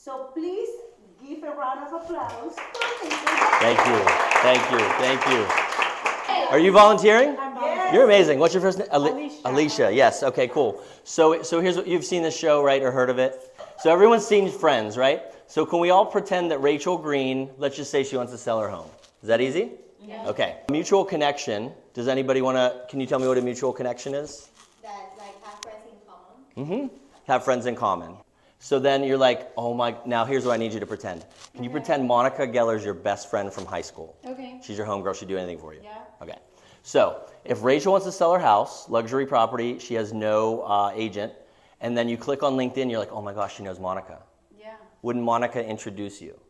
So please give a round of applause. Thank you, thank you, thank you. Are you volunteering? Yes. You're amazing. What's your first name? Alicia. Alicia, yes, okay, cool. So here's what, you've seen this show, right, or heard of it? So everyone's seen Friends, right? So can we all pretend that Rachel Green, let's just say she wants to sell her home. Is that easy? Yeah. Okay. Mutual connection. Does anybody want to, can you tell me what a mutual connection is? That like have friends in common. Have friends in common. So then you're like, oh my, now here's what I need you to pretend. Can you pretend Monica Geller's your best friend from high school? Okay. She's your homegirl, she'd do anything for you. Yeah. Okay. So if Rachel wants to sell her house, luxury property, she has no agent, and then you click on LinkedIn, you're like, oh my gosh, she knows Monica. Yeah. Wouldn't Monica introduce you?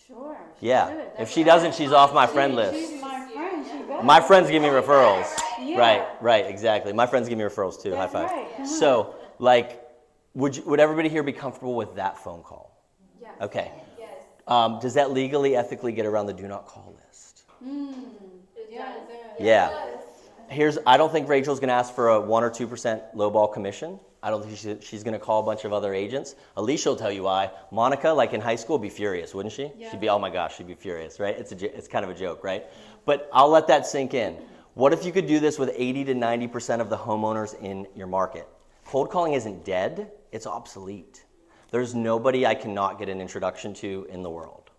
Sure. Yeah. should. If she doesn't, she's off my friend list. She's my friend. She better. My friends give me referrals. Yeah. Right, exactly. My friends give me referrals too. That's High five. right. Come on. So, like, would everybody here be comfortable with that phone call? Yeah. Okay. Yes. Does that legally, ethically get around the do not call list? Yeah. Yeah. I don't think Rachel's going to ask for a 1 or 2% lowball commission. I don't think she's going to call a bunch of other agents. Alicia will tell you why. Monica, like in high school, would be furious, wouldn't she? Yeah. She'd be, oh my gosh, she'd be furious, right? It's kind of a joke, right? But I'll let that sink in. What if you could do this with 80 to 90% of the homeowners in your market? Cold calling isn't dead, it's obsolete. There's nobody I cannot get an introduction to in the world.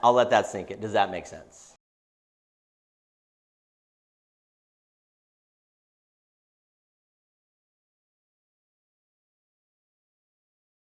I'll let that sink in. Does that make sense?